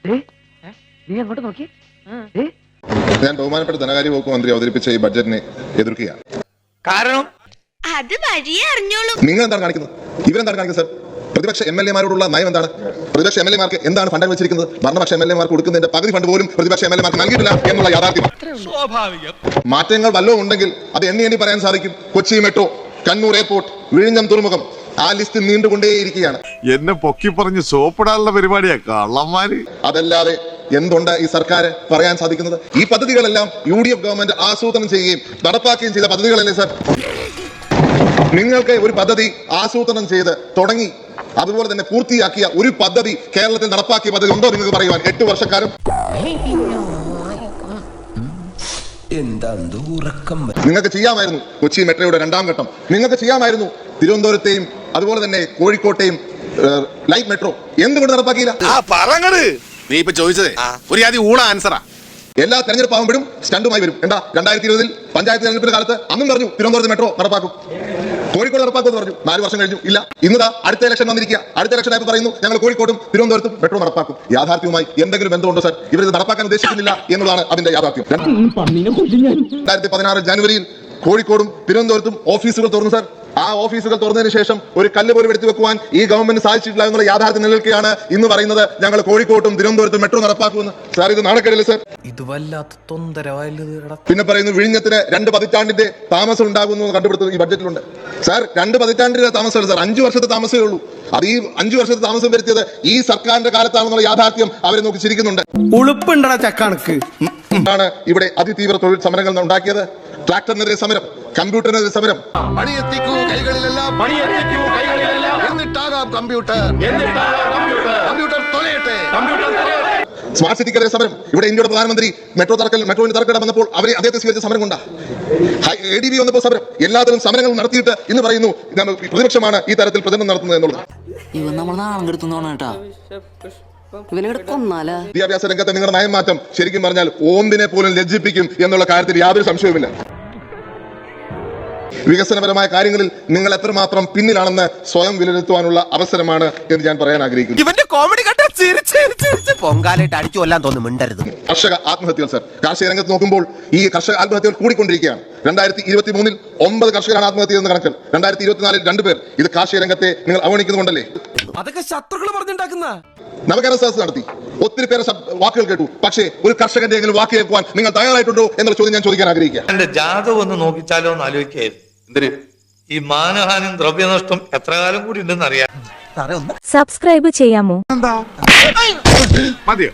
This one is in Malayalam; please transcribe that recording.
നീ അങ്ങോട്ട് നോക്കി. ഞാൻ ബഹുമാനപ്പെട്ട ധനകാര്യ വകുപ്പ് മന്ത്രി അവതരിപ്പിച്ച ഈ ബഡ്ജറ്റിനെ എതിർക്കുകയാണ്. കാരണം അത് വഴിയേ അറിഞ്ഞോളൂ. നിങ്ങൾ എന്താണ് കാണിക്കുന്നത്? ഇവരെന്താണ് കാണിക്കുന്നത്? സർ, പ്രതിപക്ഷ MLA-മാരോടുള്ള നയം എന്താണ്? പ്രതിപക്ഷ MLA-മാർക്ക് എന്താണ് ഫണ്ട് വെച്ചിരിക്കുന്നത്? ഭരണപക്ഷ MLA-മാർക്ക് കൊടുക്കുന്നതിന്റെ പകുതി ഫണ്ട് പോലും പ്രതിപക്ഷ MLA-മാർക്ക് നൽകിയിട്ടില്ല എന്നുള്ള യാഥാർത്ഥ്യമാണ്. മാറ്റങ്ങൾ വല്ലതും ഉണ്ടെങ്കിൽ അത് എണ്ണി പറയാൻ സാധിക്കും. കൊച്ചി മെട്രോ, കണ്ണൂർ എയർപോർട്ട്, വിഴിഞ്ഞം തുറമുഖം, ആ ലിസ്റ്റ് നീണ്ടുകൊണ്ടേയിരിക്കുകയാണ്. എന്നെ പൊക്കി പറഞ്ഞ് സോപ്പിടാനുള്ള പരിപാടിയാ കള്ളന്മാര്. അതല്ലാതെ എന്തുണ്ട് ഈ സർക്കാർ പറയാൻ സാധിക്കുന്നത്? ഈ പദ്ധതികളെല്ലാം UDF ഗവൺമെന്റ് ആസൂത്രണം ചെയ്യുകയും നടപ്പാക്കുകയും ചെയ്ത പദ്ധതികളല്ലേ സർ? നിങ്ങൾക്ക് ഒരു പദ്ധതി ആസൂത്രണം ചെയ്ത് തുടങ്ങി അതുപോലെ തന്നെ പൂർത്തിയാക്കിയ ഒരു പദ്ധതി കേരളത്തിൽ നടപ്പാക്കിയ പദ്ധതി ഉണ്ടോ നിങ്ങൾക്ക് പറയുവാൻ? 8 വർഷക്കാലം നിങ്ങൾക്ക് ചെയ്യാമായിരുന്നു. കൊച്ചി മെട്രോയുടെ 2ാം ഘട്ടം നിങ്ങൾക്ക് ചെയ്യാമായിരുന്നു. തിരുവനന്തപുരത്തെയും അതുപോലെ തന്നെ കോഴിക്കോട്ടെയും ലൈറ്റ് മെട്രോ എന്തുകൊണ്ട് നടപ്പാക്കിയില്ല? നീ ഇപ്പൊ ചോദിച്ചതേ ഒരു ആദ്യം ഊണ ആൻസറാ. എല്ലാ തെരഞ്ഞെടുപ്പ് ആകുമ്പോഴും സ്റ്റണ്ടുമായി വരും. എന്താ 2020 പഞ്ചായത്ത് തെരഞ്ഞെടുപ്പിന്റെ കാലത്ത് അന്നും പറഞ്ഞു തിരുവനന്തപുരത്ത് മെട്രോ നടപ്പാക്കും, കോഴിക്കോട് നടപ്പാക്കുമെന്ന് പറഞ്ഞു. 4 വർഷം കഴിഞ്ഞു, ഇല്ല. ഇന്നതാ അടുത്ത ഇലക്ഷൻ വന്നിരിക്കുക. അടുത്ത ഇലക്ഷൻ ആയപ്പോൾ പറയുന്നു ഞങ്ങൾ കോഴിക്കോടും തിരുവനന്തപുരത്തും മെട്രോ നടപ്പാക്കും. യാഥാർത്ഥ്യവുമായി എന്തെങ്കിലും ബന്ധമുണ്ടോ സർ? ഇവരിത് നടപ്പാക്കാൻ ഉദ്ദേശിക്കുന്നില്ല എന്നുള്ളതാണ് അതിന്റെ യാഥാർത്ഥ്യം. 2016 ജനുവരിയിൽ കോഴിക്കോടും തിരുവനന്തപുരത്തും ഓഫീസുകൾ തുറന്നു സർ. ആ ഓഫീസുകൾ തുറന്നതിന് ശേഷം ഒരു കല്ല് പോലും എടുത്തു വെക്കുവാൻ ഈ ഗവൺമെന്റ് സാധിച്ചിട്ടില്ല എന്നുള്ള യാഥാർത്ഥ്യം നിലനിൽക്കുകയാണ്. ഇന്ന് പറയുന്നത് ഞങ്ങൾ കോഴിക്കോട്ടും തിരുവനന്തപുരത്തും മെട്രോ നടപ്പാക്കുമെന്ന്. സാർ, ഇത് നാണക്കേടില്ല സർ? ഇത് വല്ലാത്ത തൊന്തരവായില്ല. പിന്നെ പറയുന്നു വിഴിഞ്ഞത്തിന് 2 പതിറ്റാണ്ടിന്റെ താമസം ഉണ്ടാകുന്നു കണ്ടുപിടുത്തം ഈ ബഡ്ജറ്റിലുണ്ട്. സാർ, 2 പതിറ്റാണ്ടിന്റെ താമസമല്ല സാർ, 5 വർഷത്തെ താമസമേ ഉള്ളൂ. അത് ഈ 5 വർഷത്തെ താമസം വരുത്തിയത് ഈ സർക്കാരിന്റെ കാലത്താണെന്നുള്ള യാഥാർത്ഥ്യം അവരെ നോക്കി ചിരിക്കുന്നുണ്ട്. ഉളുപ്പുണ്ടടാ ചക്കണക്ക്. ആണ് ഇവിടെ അതിതീവ്ര തൊഴിൽ സമരങ്ങൾ ഉണ്ടാക്കിയത്. ട്രാക്ടറിനെതിരെ സമരം, കമ്പ്യൂട്ടറിനെതിരെ സമരം. പണിയെത്തിക്കൂ കൈകളിലെല്ലാം, എന്നിട്ടാകാം കമ്പ്യൂട്ടർ, കമ്പ്യൂട്ടർ തൊലയട്ടെ. സ്മാർട്ട് സിറ്റിക്കെതിരെ സമരം. ഇവിടെ ഇന്ത്യയുടെ പ്രധാനമന്ത്രി മെട്രോന്റെ തറക്കട വന്നപ്പോൾ അവരെ അദ്ദേഹത്തെ സ്വീകരിച്ച സമരം കൊണ്ടാ. ADB വന്നപ്പോൾ സമരം. എല്ലാത്തിലും സമരങ്ങൾ നടത്തിയിട്ട് ഇന്ന് പറയുന്നു പ്രതിപക്ഷമാണ് ഈ തരത്തിൽ പ്രചരണം നടത്തുന്നത് എന്നുള്ളത്. വിദ്യാഭ്യാസ രംഗത്തെ നിങ്ങളുടെ നയം മാറ്റം ശരിക്കും പറഞ്ഞാൽ ഓന്തിനെ പോലും ലജ്ജിപ്പിക്കും എന്നുള്ള കാര്യത്തിൽ യാതൊരു സംശയവുമില്ല. വികസനപരമായ കാര്യങ്ങളിൽ നിങ്ങൾ എത്രമാത്രം പിന്നിലാണെന്ന് സ്വയം വിലയിരുത്തുവാനുള്ള അവസരമാണ് എന്ന് ഞാൻ പറയാൻ ആഗ്രഹിക്കുന്നു. ഇവന്റെ കോമഡി കണ്ടാ പൊങ്കാലായിട്ട് അടിച്ചു കൊല്ലാൻ തോന്നുന്നു. മിണ്ടരുത്. കർഷക ആത്മഹത്യകൾ സർ, കാർഷിക രംഗത്ത് നോക്കുമ്പോൾ ഈ കർഷക ആത്മഹത്യകൾ കൂടിക്കൊണ്ടിരിക്കുകയാണ്. 2023 9 കർഷകരാണ് ആത്മഹത്യ ചെയ്യുന്ന കണക്കിൽ. 2024 2 പേർ. ഇത് കാർഷിക രംഗത്തെ നിങ്ങൾ അവഗണിക്കുന്നുണ്ടല്ലേ? അതൊക്കെ ശത്രുക്കൾ പറഞ്ഞുണ്ടാക്കുന്ന. നവകേരള സദസ് നടത്തി, ഒത്തിരി പേരെ വാക്കുകൾ കേട്ടു. പക്ഷേ ഒരു കർഷകന്റെ എങ്കിലും വാക്ക് കേൾക്കുവാൻ നിങ്ങൾ തയ്യാറായിട്ടുണ്ടോ എന്നുള്ള ചോദ്യം ഞാൻ ചോദിക്കാൻ ആഗ്രഹിക്കുക. എന്റെ ജാതകം ഒന്ന് നോക്കിച്ചാലോ എന്ന് ആലോചിക്കായിരുന്നു. എന്തിന് ഈ മാനഹാനിയും ദ്രവ്യനഷ്ടം എത്ര കാലം കൂടി ഉണ്ടെന്ന് അറിയാം. സബ്സ്ക്രൈബ് ചെയ്യാമോ? മതിയോ?